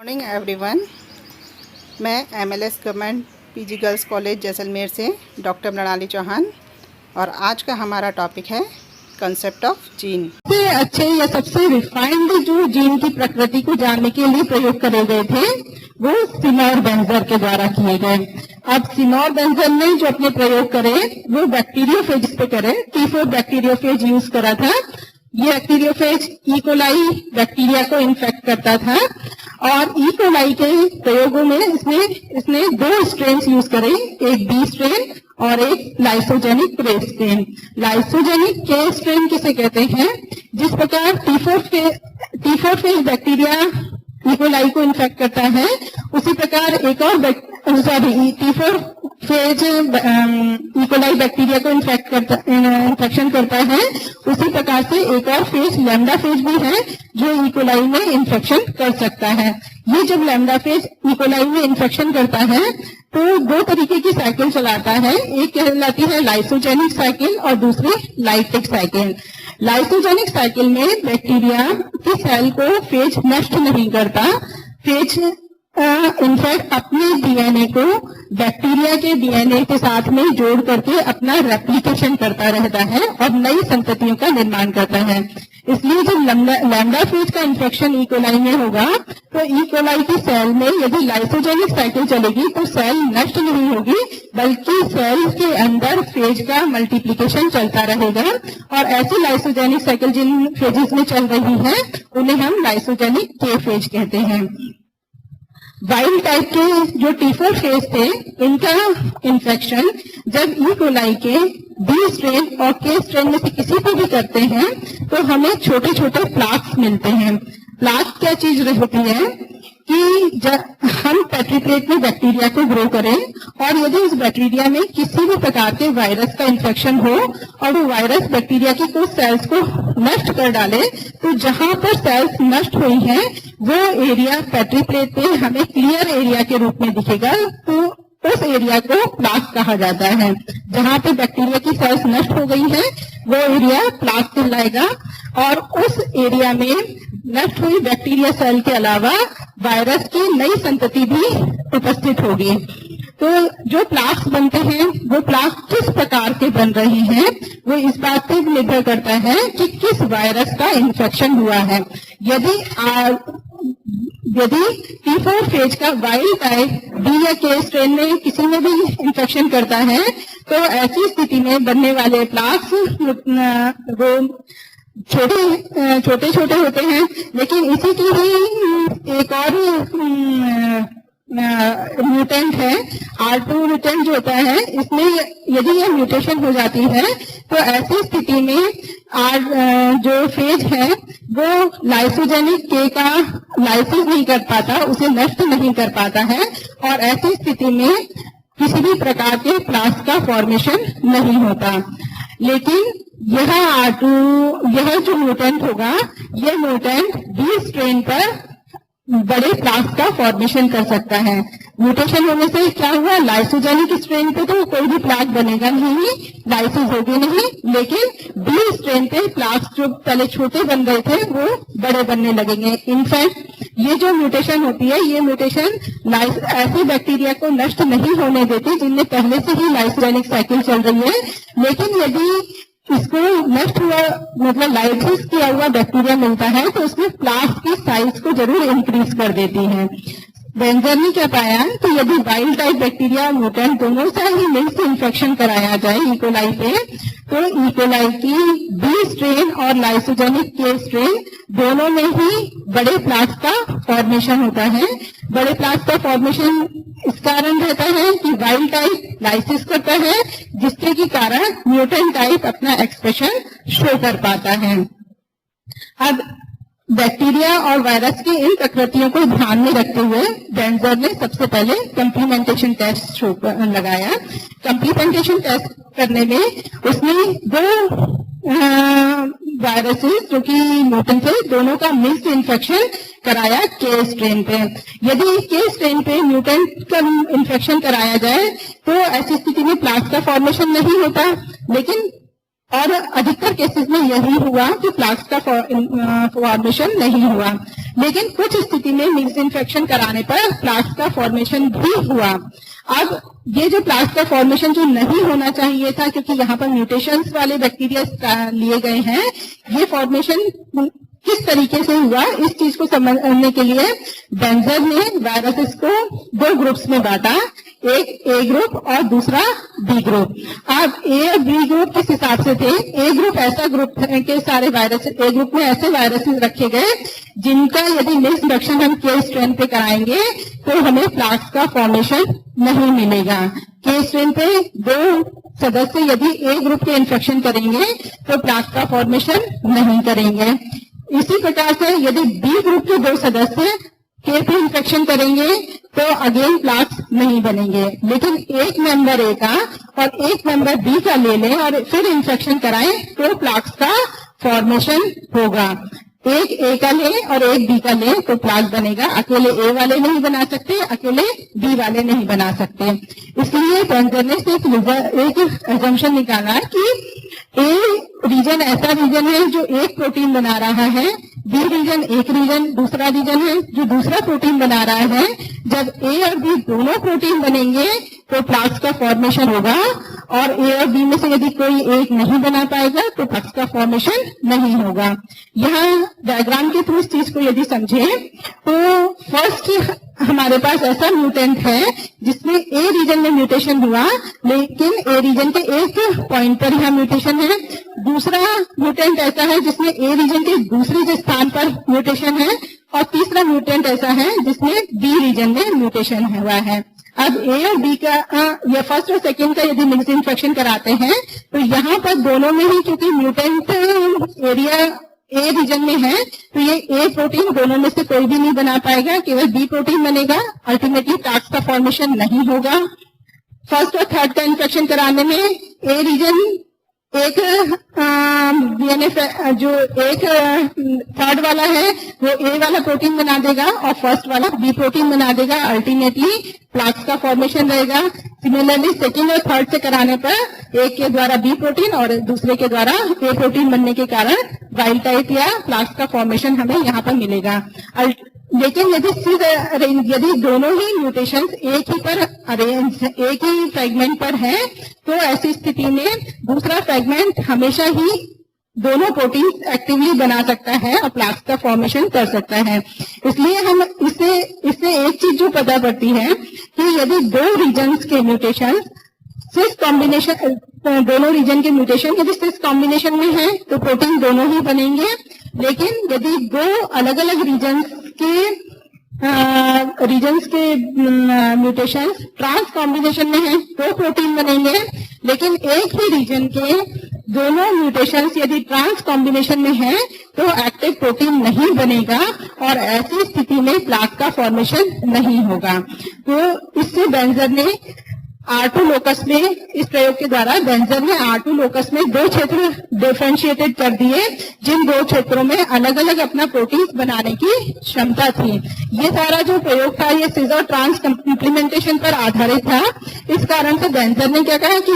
Morning everyone. मैं MLS government PG girls college Jaisalmer से doctor Mrinali Chauhan और आज का हमारा टॉपिक है कंसेप्ट ऑफ जीन। सबसे अच्छे या सबसे रिफाइंड जो जीन की प्रकृति को जानने के लिए प्रयोग करे गए थे वो सिमोर बेंजर के द्वारा किए गए। अब सिमोर बेंजर ने जो अपने प्रयोग करे वो बैक्टीरियोफेज पे करे। T4 बैक्टीरियोफेज यूज करा था। ये बैक्टीरियोफेज इकोलाई बैक्टीरिया को इन्फेक्ट करता था और इकोलाई के प्रयोगों में इसने दो स्ट्रेन यूज करे, एक बी स्ट्रेन और एक लाइसोजेनिक के स्ट्रेन। लाइसोजेनिक के स्ट्रेन किसे कहते हैं? जिस प्रकार T4 फेज बैक्टीरिया इकोलाई को इन्फेक्ट करता है उसी प्रकार एक और T4 फेज इकोलाई बैक्टीरिया को इन्फेक्शन करता है, उसी प्रकार से एक और फेज लैम्डा फेज भी है जो इकोलाई में इन्फेक्शन कर सकता है। ये जब लैम्डा फेज इकोलाई में इन्फेक्शन करता है तो दो तरीके की साइकिल चलाता है, एक कहलाती है लाइसोजेनिक साइकिल और दूसरी लाइटिक साइकिल। लाइसोजेनिक साइकिल में बैक्टीरिया की सेल को फेज नष्ट नहीं करता, फेज इनफैक्ट अपने डीएनए को बैक्टीरिया के डीएनए के साथ में जोड़ करके अपना रेप्लिकेशन करता रहता है और नई संततियों का निर्माण करता है। इसलिए जब लैम्डा फेज का इन्फेक्शन इकोलाई में होगा तो इकोलाई की सेल में यदि लाइसोजेनिक साइकिल चलेगी तो सेल नष्ट नहीं होगी बल्कि सेल के अंदर फेज का मल्टीप्लिकेशन चलता रहेगा और ऐसी लाइसोजेनिक साइकिल जिन फेजेस में चल रही है उन्हें हम लाइसोजेनिक के फेज कहते हैं। वाइल्ड टाइप के जो T4 फेज थे इनका इन्फेक्शन जब इकोलाई के बी स्ट्रेन और के स्ट्रेन में से किसी को भी करते हैं तो हमें छोटे छोटे प्लाक्स मिलते हैं। प्लाक क्या चीज होती है कि जब हम पेट्री प्लेट में बैक्टीरिया को ग्रो करें और यदि उस बैक्टीरिया में किसी भी प्रकार के वायरस का इन्फेक्शन हो और वो वायरस बैक्टीरिया की कुछ सेल्स को नष्ट कर डाले तो जहां पर सेल्स नष्ट हुई हैं वो एरिया पेट्री प्लेट पे हमें क्लियर एरिया के रूप में दिखेगा, तो उस एरिया को प्लाक कहा जाता है। जहां पे बैक्टीरिया की सेल्स नष्ट हो गई है वो एरिया प्लाक कहलाएगा और उस एरिया में नष्ट हुई बैक्टीरिया सेल के अलावा वायरस की नई संतति भी उपस्थित होगी। तो जो प्लाक्स बनते हैं वो प्लाक किस प्रकार के बन रहे हैं वो इस बात पर निर्भर करता है कि किस वायरस का इन्फेक्शन हुआ है। यदि T4 फेज का वाइल्ड टाइप बी या के स्ट्रेन में किसी में भी इन्फेक्शन करता है तो ऐसी स्थिति में बनने वाले प्लाक्स वो छोटे छोटे होते हैं। लेकिन इसी की ही एक और म्यूटेंट है R2 म्यूटेंट जो होता है, इसमें यदि यह म्यूटेशन हो जाती है तो ऐसी स्थिति में जो फेज है वो लाइसोजेनिक के का लाइसिस नहीं कर पाता, उसे नष्ट नहीं कर पाता है और ऐसी स्थिति में किसी भी प्रकार के प्लाक्स का फॉर्मेशन नहीं होता। लेकिन यह जो म्यूटेंट होगा यह म्यूटेंट बी स्ट्रेन पर बड़े प्लाक्स का फॉर्मेशन कर सकता है। म्यूटेशन होने से क्या हुआ, लाइसोजेनिक स्ट्रेन पे तो कोई भी प्लाक बनेगा नहीं, लाइसिस होगी नहीं, लेकिन बी स्ट्रेन पे प्लाक्स जो पहले छोटे बन गए थे वो बड़े बनने लगेंगे। इनफैक्ट ये जो म्यूटेशन होती है ये म्यूटेशन ऐसे बैक्टीरिया को नष्ट नहीं होने देती जिनमें पहले से ही लाइसोजेनिक साइकिल चल रही है, लेकिन यदि इसको नष्ट हुआ मतलब लाइसिस किया हुआ बैक्टीरिया मिलता है तो उसमें प्लाक्स की साइज को जरूर इंक्रीज कर देती है। बेंजर ने क्या पाया कि यदि वाइल्ड टाइप बैक्टीरिया और म्यूटेंट दोनों से ही मिक्स इन्फेक्शन कराया जाए इकोलाई पे तो इकोलाई की बी स्ट्रेन और लाइसोजेनिक के स्ट्रेन दोनों में ही बड़े प्लाक्स का फॉर्मेशन होता है। बड़े प्लाक्स का फॉर्मेशन इस कारण रहता है कि वाइल्ड टाइप लाइसिस करता है जिसके के कारण म्यूटेंट टाइप अपना एक्सप्रेशन शो कर पाता है। अब बैक्टीरिया और वायरस की इन प्रकृतियों को ध्यान में रखते हुए बेंजर ने सबसे पहले कंप्लीमेंटेशन टेस्ट लगाया। कंप्लीमेंटेशन टेस्ट करने में उसने दो वायरसेस जो कि म्यूटेंट थे दोनों का मिक्स्ड इन्फेक्शन कराया के स्ट्रेन पे। यदि के स्ट्रेन पे म्यूटेंट का इन्फेक्शन कराया जाए तो ऐसी स्थिति में प्लाक्स का फॉर्मेशन नहीं होता, लेकिन और अधिकतर केसेस में यही हुआ कि प्लाक्स का फॉर्मेशन नहीं हुआ, लेकिन कुछ स्थिति में मिक्स इन्फेक्शन कराने पर प्लाक्स का फॉर्मेशन भी हुआ। अब ये जो प्लाक्स का फॉर्मेशन जो नहीं होना चाहिए था, क्योंकि यहाँ पर म्यूटेशंस वाले बैक्टीरिया लिए गए हैं, ये फॉर्मेशन किस तरीके से हुआ, इस चीज को समझने के लिए बेंजर ने वायरसेस को दो ग्रुप्स में बांटा, एक ए ग्रुप और दूसरा बी ग्रुप। अब ए और बी ग्रुप किस हिसाब से थे? ए ग्रुप ऐसा ग्रुप है कि सारे वायरस, ए ग्रुप में ऐसे वायरसेस रखे गए जिनका यदि मिक्स इन्फेक्शन हम के स्ट्रेन पे कराएंगे तो हमें प्लाक्स का फॉर्मेशन नहीं मिलेगा। के स्ट्रेन पे दो सदस्य यदि ए ग्रुप के इन्फेक्शन करेंगे तो प्लाक्स का फॉर्मेशन नहीं करेंगे। इसी प्रकार से यदि बी ग्रुप के दो सदस्य के पे इन्फेक्शन करेंगे तो अगेन प्लाक्स नहीं बनेंगे, लेकिन एक मेंबर ए का और एक मेंबर बी का ले लें और फिर इन्फेक्शन कराएं तो प्लाक्स का फॉर्मेशन होगा। एक ए का ले और एक बी का ले तो प्लाक बनेगा, अकेले ए वाले नहीं बना सकते, अकेले बी वाले नहीं बना सकते। इसलिए बेंजर ने से एक एजम्पशन निकाला कि ए रीजन ऐसा रीजन है जो एक प्रोटीन बना रहा है, बी रीजन एक रीजन दूसरा रीजन है जो दूसरा प्रोटीन बना रहा है। जब ए और बी दोनों प्रोटीन बनेंगे तो प्लाक्स का फॉर्मेशन होगा, और ए और बी में से यदि कोई एक नहीं बना पाएगा तो प्लाक्स का फॉर्मेशन नहीं होगा। यहाँ डायग्राम के थ्रू इस चीज को यदि समझे तो फर्स्ट हमारे पास ऐसा म्यूटेंट है जिसमें ए रीजन में म्यूटेशन हुआ, लेकिन ए रीजन के एक पॉइंट पर यहाँ म्यूटेशन है। दूसरा म्यूटेंट ऐसा है जिसमें ए रीजन के दूसरे स्थान पर म्यूटेशन है, और तीसरा म्यूटेंट ऐसा है जिसमें बी रीजन में म्यूटेशन हुआ है। अब ए और बी का या फर्स्ट और सेकंड का यदि मिक्स इन्फेक्शन कराते हैं तो यहाँ पर दोनों में ही, क्योंकि म्यूटेंट एरिया ए रीजन में है, तो ये ए प्रोटीन दोनों में से कोई भी नहीं बना पाएगा, केवल बी प्रोटीन बनेगा। अल्टीमेटली प्लाक्स का फॉर्मेशन नहीं होगा। फर्स्ट और थर्ड का इन्फेक्शन कराने में ए रीजन एक डीएनए जो एक थर्ड वाला है वो ए वाला प्रोटीन बना देगा और फर्स्ट वाला बी प्रोटीन बना देगा। अल्टीमेटली प्लाक्स का फॉर्मेशन रहेगा। सिमिलरली सेकंड और थर्ड से कराने पर एक के द्वारा बी प्रोटीन और दूसरे के द्वारा ए प्रोटीन बनने के कारण वाइल्ड टाइप या प्लाक्स का फॉर्मेशन हमें यहाँ पर मिलेगा। लेकिन यदि दोनों ही म्यूटेशंस एक ही पर अरेंज, एक ही फ्रेगमेंट पर है, तो ऐसी स्थिति में दूसरा फ्रेगमेंट हमेशा ही दोनों प्रोटीन एक्टिवली बना सकता है और प्लाक्स का फॉर्मेशन कर सकता है। इसलिए हम इससे एक चीज जो पता पड़ती है कि यदि दो रीजन्स के म्यूटेशन सिस कॉम्बिनेशन, दोनों रीजन के म्यूटेशन यदि सिस कॉम्बिनेशन में है तो प्रोटीन दोनों ही बनेंगे, लेकिन यदि दो अलग अलग रीजन्स के म्यूटेशन ट्रांस कॉम्बिनेशन में है तो प्रोटीन बनेंगे, लेकिन एक ही रीजन के दोनों म्यूटेशंस यदि ट्रांस कॉम्बिनेशन में है तो एक्टिव प्रोटीन नहीं बनेगा और ऐसी स्थिति में प्लाक का फॉर्मेशन नहीं होगा। तो इससे बेंजर ने R2 लोकस में, इस प्रयोग के द्वारा बेंजर ने R2 लोकस में दो क्षेत्र डिफरेंशिएटेड कर दिए, जिन दो क्षेत्रों में अलग अलग अपना प्रोटीन बनाने की क्षमता थी। ये सारा जो प्रयोग था ये सिस और ट्रांस कंप्लीमेंटेशन पर आधारित था। इस कारण से बेंजर ने क्या कहा कि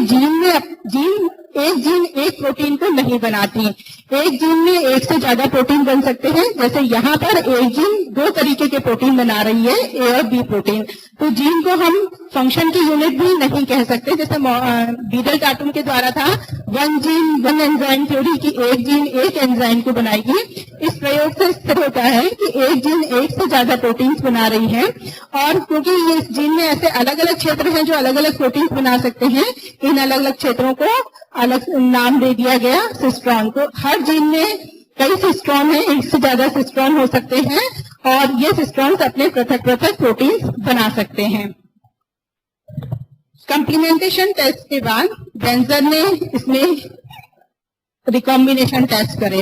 एक जीन एक प्रोटीन को नहीं बनाती, एक जीन में एक से ज्यादा प्रोटीन बन सकते हैं। जैसे यहाँ पर एक जीन दो तरीके के प्रोटीन बना रही है, ए और बी प्रोटीन, तो जीन को हम फंक्शन की यूनिट भी नहीं कह सकते। जैसे बीडल टाटून के द्वारा था one gene one enzyme theory की, एक जीन एक एंजाइम को बनाएगी। इस प्रयोग से सिद्ध होता है कि एक जीन एक से ज्यादा प्रोटीन्स बना रही है, और क्योंकि ये जीन में ऐसे अलग अलग क्षेत्र हैं जो अलग अलग प्रोटीन्स बना सकते हैं, इन अलग अलग क्षेत्रों को अलग नाम दे दिया गया सिस्ट्रॉन। तो हर जीन में कई सिस्ट्रॉन है, एक से ज्यादा सिस्ट्रॉन हो सकते हैं और ये सिस्ट्रॉन्स अपने पृथक पृथक प्रोटीन्स बना सकते हैं। कंप्लीमेंटेशन टेस्ट के बाद बेंजर ने इसमें रिकॉम्बिनेशन टेस्ट करे।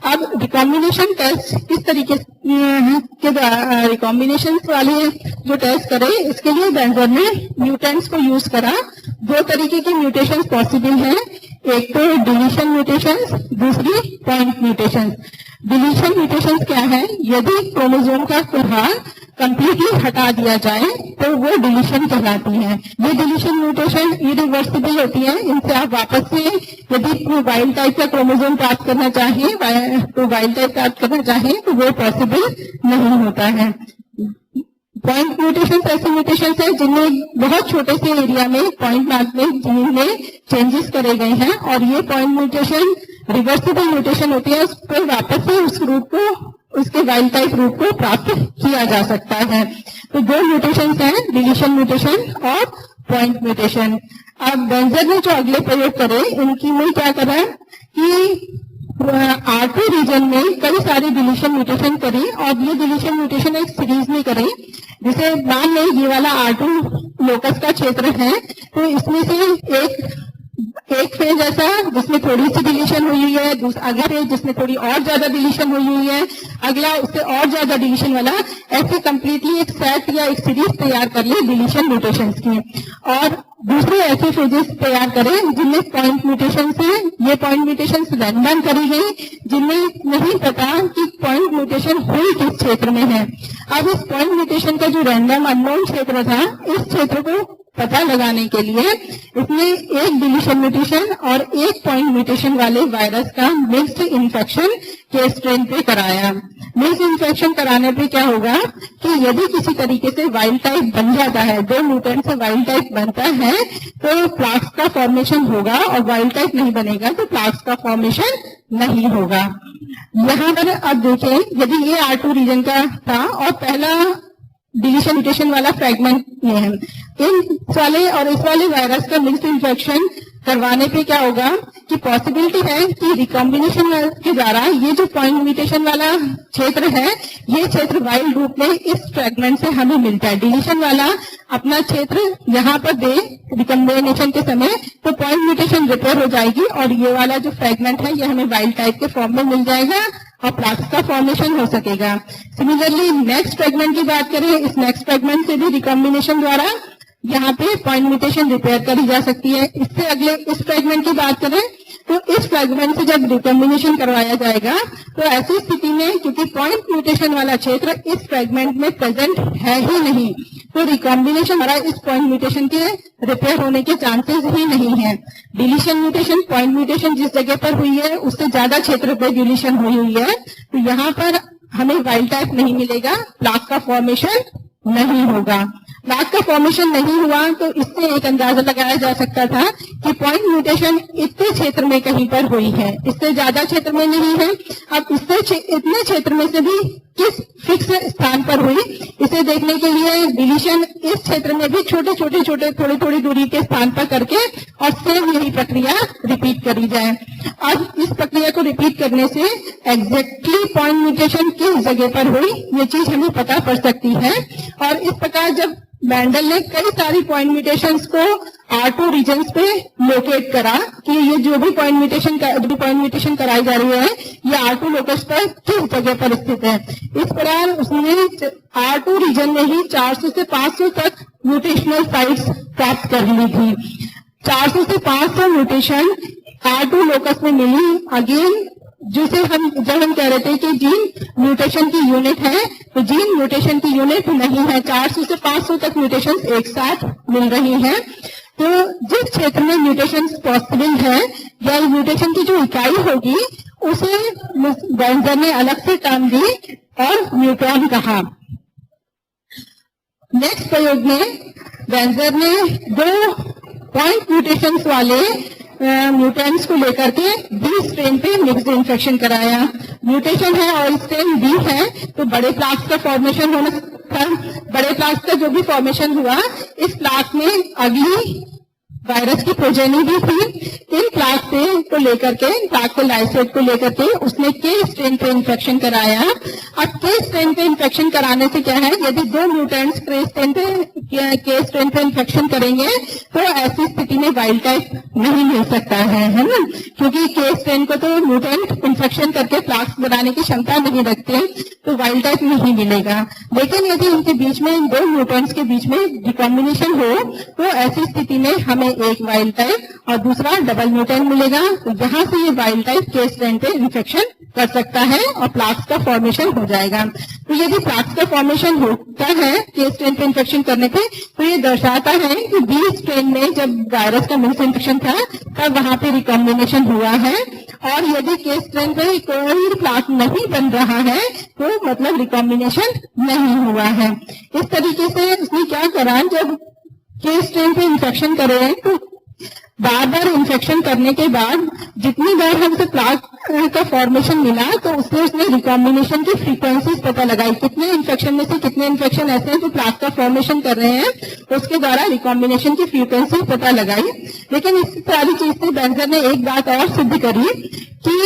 अब रिकॉम्बिनेशन टेस्ट किस तरीके के रिकॉम्बिनेशन वाले जो टेस्ट करे, इसके लिए बेंजर ने म्यूटेंट्स को यूज करा। दो तरीके की म्यूटेशन पॉसिबल हैं, एक तो डिलीशन म्यूटेशंस, दूसरी पॉइंट म्यूटेशंस। डिलीशन म्यूटेशंस क्या है? यदि क्रोमोसोम का कुल भाग कंप्लीटली हटा दिया जाए तो वो डिलीशन कहलाती है। ये डिलीशन म्यूटेशन इरिवर्सिबल होती है। इनसे आप वापस से यदि वाइल्ड टाइप का क्रोमोसोम प्राप्त करना चाहें तो वाइल्ड टाइप प्राप्त करना चाहें तो वो पॉसिबल नहीं होता है। पॉइंट म्यूटेशन ऐसे म्यूटेशन है जिनमें बहुत छोटे से एरिया में पॉइंट मार्क में जीन में चेंजेस करे गए हैं और ये पॉइंट म्यूटेशन रिवर्सिबल म्यूटेशन होती है। उस पर वापस से उस रूप को उसके वाइल्ड टाइप रूप को प्राप्त किया जा सकता है। तो दो म्यूटेशन हैं, डिलीशन म्यूटेशन और पॉइंट म्यूटेशन। अब बेंजर ने जो अगले प्रयोग करे इनकी में क्या करा कि R2 रीजन में कई सारे डिलीशन म्यूटेशन करी और ये डिलीशन म्यूटेशन एक सीरीज में करे। जैसे मान लें ये वाला R2 लोकस का क्षेत्र है तो इसमें से एक फेज ऐसा जिसमें थोड़ी सी डिलीशन हुई है, अगला फेज जिसमें थोड़ी और ज्यादा डिलीशन हुई है, अगला उससे और ज्यादा डिलीशन वाला, ऐसे कंप्लीटली एक सेट या एक सीरीज तैयार कर ले डिलीशन म्यूटेशंस की। और दूसरे ऐसे फेजेस तैयार करें जिनमें पॉइंट म्यूटेशन है। ये पॉइंट म्यूटेशन रैंडम करी गई जिनमें नहीं पता कि पॉइंट म्यूटेशन हुई किस क्षेत्र में है। अब इस पॉइंट म्यूटेशन का जो रैंडम अननोन क्षेत्र था, इस क्षेत्र को पता लगाने के लिए इसमें एक डिलीशन म्यूटेशन और एक पॉइंट म्यूटेशन वाले वायरस का मिक्स्ड इन्फेक्शन के स्ट्रेन पे कराया। मिक्स्ड इन्फेक्शन कराने पे क्या होगा कि यदि किसी तरीके से वाइल्ड टाइप बन जाता है, दो म्यूटेंट से वाइल्ड टाइप बनता है तो प्लाक्स का फॉर्मेशन होगा और वाइल्ड टाइप नहीं बनेगा तो प्लाक्स का फॉर्मेशन नहीं होगा। यहाँ पर अब देखें, यदि ये R2 रीजन का था और पहला डिलीशन म्यूटेशन वाला फ्रेगमेंट ये है, इस वाले और इस वाले वायरस का मिक्स्ड इन्फेक्शन करवाने पे क्या होगा कि पॉसिबिलिटी है कि रिकॉम्बिनेशन के द्वारा ये जो पॉइंट म्यूटेशन वाला क्षेत्र है, ये क्षेत्र वाइल्ड रूप में इस फ्रेगमेंट से हमें मिलता है। डिलीशन वाला अपना क्षेत्र यहाँ पर दे रिकॉम्बिनेशन के समय तो पॉइंट म्यूटेशन रिपेयर हो जाएगी और ये वाला जो फ्रेगमेंट है ये हमें वाइल्ड टाइप के फॉर्म में मिल जाएगा और प्लाक्स का फॉर्मेशन हो सकेगा। सिमिलरली नेक्स्ट फ्रेगमेंट की बात करें, इस नेक्स्ट फ्रेगमेंट से भी रिकॉम्बिनेशन द्वारा यहाँ पे पॉइंट म्यूटेशन रिपेयर करी जा सकती है। इससे अगले इस फ्रेगमेंट की बात करें तो इस फ्रेगमेंट से जब रिकॉम्बिनेशन करवाया जाएगा तो ऐसी स्थिति में क्योंकि पॉइंट म्यूटेशन वाला क्षेत्र इस फ्रेगमेंट में प्रेजेंट है ही नहीं तो रिकॉम्बिनेशन हमारा इस पॉइंट म्यूटेशन के रिपेयर होने के चांसेस ही नहीं है। डिलीशन म्यूटेशन पॉइंट म्यूटेशन जिस जगह पर हुई है उससे ज्यादा क्षेत्र पर डिलीशन हुई है तो यहाँ पर हमें वाइल्ड टाइप नहीं मिलेगा, प्लाक का फॉर्मेशन नहीं होगा। प्लाक का फॉर्मेशन नहीं हुआ तो इससे एक अंदाजा लगाया जा सकता था कि पॉइंट म्यूटेशन इतने क्षेत्र में कहीं पर हुई है, इससे ज्यादा क्षेत्र में नहीं है। अब इससे इतने क्षेत्र में से भी किस फिक्स स्थान पर हुई, इसे देखने के लिए डिलीशन इस क्षेत्र में भी छोटे थोड़ी थोड़ी दूरी के स्थान पर करके और सेम यही प्रक्रिया रिपीट करी जाए। अब इस प्रक्रिया को रिपीट करने से एग्जैक्टली पॉइंट म्यूटेशन किस जगह पर हुई ये चीज हमें पता पड़ सकती है। और इस प्रकार जब मैंडल ने कई सारी पॉइंट म्यूटेशंस को R2 रीजन्स पे लोकेट करा कि ये जो भी पॉइंट म्यूटेशन कराई जा रही है ये R2 लोकस पर किस जगह पर स्थित है। इस प्रकार उसने R2 रीजन में ही 400 से 500 तक म्यूटेशनल साइट्स प्राप्त कर ली थी। 400 से 500 म्यूटेशन R2 लोकस में मिली। अगेन जिसे जब हम कह रहे थे कि जीन म्यूटेशन की यूनिट है तो जीन म्यूटेशन की यूनिट नहीं है, 400 से 500 तक म्यूटेशन एक साथ मिल रही हैं। तो जिस क्षेत्र में म्यूटेशन पॉसिबल है या म्यूटेशन की जो इकाई होगी उसे बेंजर ने अलग से टर्म दी और म्यूटॉन कहा। नेक्स्ट प्रयोग में बेंजर ने दो पॉइंट म्यूटेशन वाले म्यूटेंट्स को लेकर के बी स्ट्रेन पे मिक्स्ड इन्फेक्शन कराया। म्यूटेशन है और स्ट्रेन बी है तो बड़े प्लाक्स का फॉर्मेशन होना था। बड़े प्लाक्स का जो भी फॉर्मेशन हुआ इस प्लाक में अगली वायरस की प्रोजेनी भी थी। इन प्लाक से को लेकर के प्लाक को लाइसेट को लेकर के उसने के स्ट्रेन पे इन्फेक्शन कराया। अब के स्ट्रेन पे इन्फेक्शन कराने से क्या है, यदि दो म्यूटेंट्स के स्ट्रेन पे इन्फेक्शन करेंगे तो ऐसी स्थिति में वाइल्ड टाइप नहीं मिल सकता है ना, क्योंकि के स्ट्रेन को तो म्यूटेंट इन्फेक्शन करके प्लाक्स बनाने की क्षमता नहीं रखते तो वाइल्ड टाइप नहीं मिलेगा। लेकिन यदि उनके बीच में दो म्यूटेंट्स के बीच में रिकॉम्बिनेशन हो तो ऐसी स्थिति में हमें एक वाइल्ड टाइप और दूसरा डबल म्यूटेंट मिलेगा, तो यहाँ से ये वाइल्ड टाइप के स्ट्रेन पे इन्फेक्शन कर सकता है और प्लाक्स का फॉर्मेशन हो जाएगा। तो यदि प्लाक्स का फॉर्मेशन होता है के स्ट्रेन पे इन्फेक्शन करने पे, तो ये दर्शाता है कि बी स्ट्रेन में जब वायरस का मिस इन्फेक्शन था तब वहां पे रिकॉम्बिनेशन हुआ है, और यदि के स्ट्रेन पे कोई प्लाक नहीं बन रहा है तो मतलब रिकॉम्बिनेशन नहीं हुआ है। इस तरीके से उसने क्या करा, जब के स्ट्रेन पे इन्फेक्शन करे तो बार बार इन्फेक्शन करने के बाद जितनी बार हमसे प्लाक का फॉर्मेशन मिला तो उसने रिकॉम्बिनेशन की फ्रीक्वेंसीज पता लगाई, कितने इन्फेक्शन में से कितने इन्फेक्शन ऐसे हैं जो प्लाक का फॉर्मेशन कर रहे हैं, उसके द्वारा रिकॉम्बिनेशन की फ्रीक्वेंसी पता लगाई। लेकिन इस सारी चीज से बेंजर ने एक बात और सिद्ध करी कि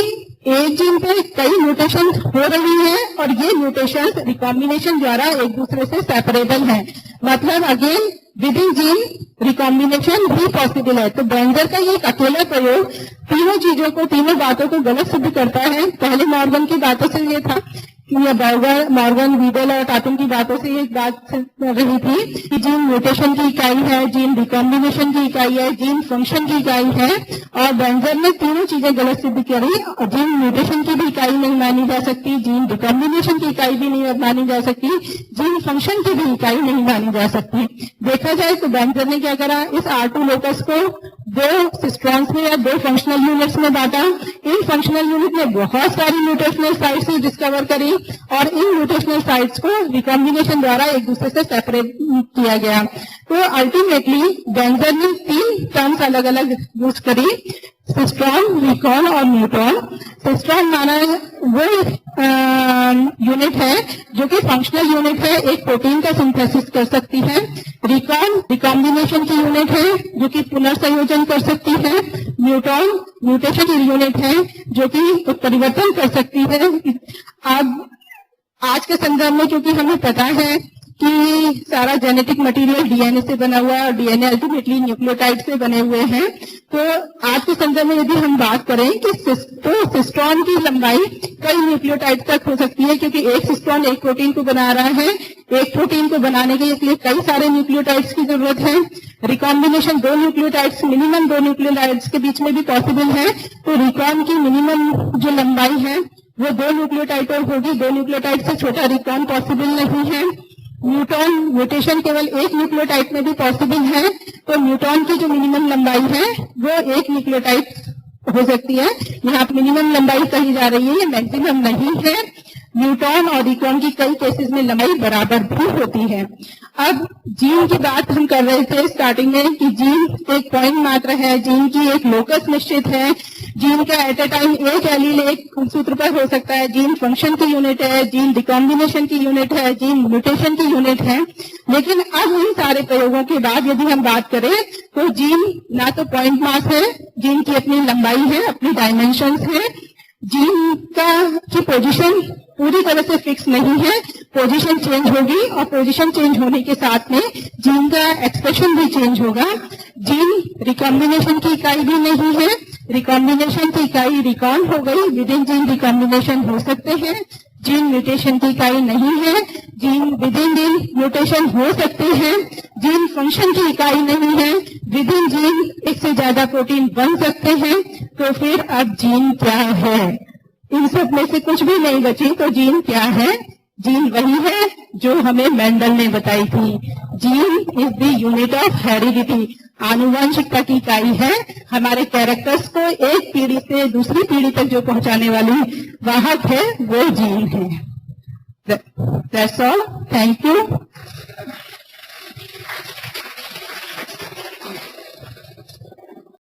एक जीन पे कई म्यूटेशन हो रही है और ये म्यूटेशन रिकॉम्बिनेशन द्वारा एक दूसरे से सेपरेबल है, मतलब again with in gene recombination भी पॉसिबल है। तो बेंजर का ये एक अकेला प्रयोग तीनों चीजों को, तीनों बातों को गलत सिद्ध करता है। पहले मॉर्गन की बातों से ये था कि मॉर्गन, वीडल और टाटन की बातों से ये बात रही थी कि जीन म्यूटेशन की इकाई है, जीन रिकॉम्बिनेशन की इकाई है, जीन फंक्शन की इकाई है, और बेंजर ने तीनों चीजें गलत सिद्ध करी। जीन म्यूटेशन की भी इकाई नहीं मानी जा सकती, जीन रिकॉम्बिनेशन की इकाई भी नहीं मानी जा सकती, जीन फंक्शन की भी इकाई नहीं मानी जा सकती। देखा जाए तो बेंजर ने क्या करा, इस R2 लोकस को दो सिस्ट्रॉन्स में या दो फंक्शनल यूनिट्स में बांटा। इन फंक्शनल यूनिट में बहुत सारी म्यूटेशनल साइट्स डिस्कवर करी और इन म्यूटेशनल साइट्स को रिकॉम्बिनेशन द्वारा एक दूसरे से सेपरेट किया गया। तो अल्टीमेटली बेंजर ने 3 टर्म्स अलग अलग यूज करी, सिस्ट्रॉन, रिकॉन और म्यूटॉन। सिस्ट्रॉन माना वो यूनिट है जो कि फंक्शनल यूनिट है, एक प्रोटीन का सिंथेसिस कर सकती है। रिकॉन रिकॉम्बिनेशन की यूनिट है जो कि पुनर्संयोजन कर सकती है। म्यूटॉन म्यूटेशन की यूनिट है जो कि परिवर्तन कर सकती है। अब आज के संदर्भ में क्योंकि हमें पता है कि सारा जेनेटिक मटेरियल डीएनए से बना हुआ है और डीएनए अल्टीमेटली न्यूक्लियोटाइड से बने हुए हैं, तो आज के संदर्भ में यदि हम बात करें कि सिस्ट्रॉन की लंबाई कई न्यूक्लियोटाइड तक हो सकती है, क्योंकि एक सिस्ट्रॉन एक प्रोटीन को बना रहा है। एक प्रोटीन को बनाने के लिए कई सारे न्यूक्लियोटाइड्स की जरूरत है। रिकॉम्बिनेशन 2 न्यूक्लियोटाइड्स, मिनिमम 2 न्यूक्लियोटाइड्स के बीच में भी पॉसिबल है। तो रिकॉन की मिनिमम जो लंबाई है वो 2 न्यूक्लियोटाइड होगी, 2 न्यूक्लियोटाइड से छोटा रिकॉन पॉसिबल नहीं है। म्यूटॉन म्यूटेशन केवल एक न्यूक्लियोटाइड में भी पॉसिबल है, तो म्यूटॉन की जो मिनिमम लंबाई है वो एक न्यूक्लियोटाइड हो सकती है। यहाँ मिनिमम लंबाई कही जा रही है, ये मैक्सिमम नहीं है। म्यूटॉन और रिकॉन की कई केसेस में लंबाई बराबर भी होती है। अब जीन की बात हम कर रहे थे स्टार्टिंग में कि जीन एक पॉइंट मात्र है, जीन की एक लोकस निश्चित है, जीन का एट ए टाइम एक एलील एक सूत्र पर हो सकता है, जीन फंक्शन की यूनिट है, जीन रिकॉम्बिनेशन की यूनिट है, जीन म्यूटेशन की यूनिट है। लेकिन अब इन सारे प्रयोगों के बाद यदि हम बात करें तो जीन ना तो पॉइंट मास है, जीन की अपनी लंबाई है, अपनी डायमेंशंस है, जीन की पोजीशन पूरी तरह से फिक्स नहीं है, पोजीशन चेंज होगी और पोजीशन चेंज होने के साथ में जीन का एक्सप्रेशन भी चेंज होगा। जीन रिकॉम्बिनेशन की इकाई भी नहीं है, रिकॉम्बिनेशन की इकाई रिकॉन हो गई, विद इन जीन रिकॉम्बिनेशन हो सकते हैं। जीन म्यूटेशन की इकाई नहीं है, gene with in gene mutation हो सकते हैं। जीन फंक्शन की इकाई नहीं है, विद इन जीन एक से ज्यादा प्रोटीन बन सकते हैं। तो फिर अब जीन क्या है? इन सब में से कुछ भी नहीं बची, तो जीन क्या है? जीन वही है जो हमें मेंडल ने बताई थी। Gene is the unit of heredity, आनुवंशिकता की इकाई है। हमारे कैरेक्टर्स को एक पीढ़ी से दूसरी पीढ़ी तक जो पहुंचाने वाली वाहक है वो जीन है। That's all. Thank you.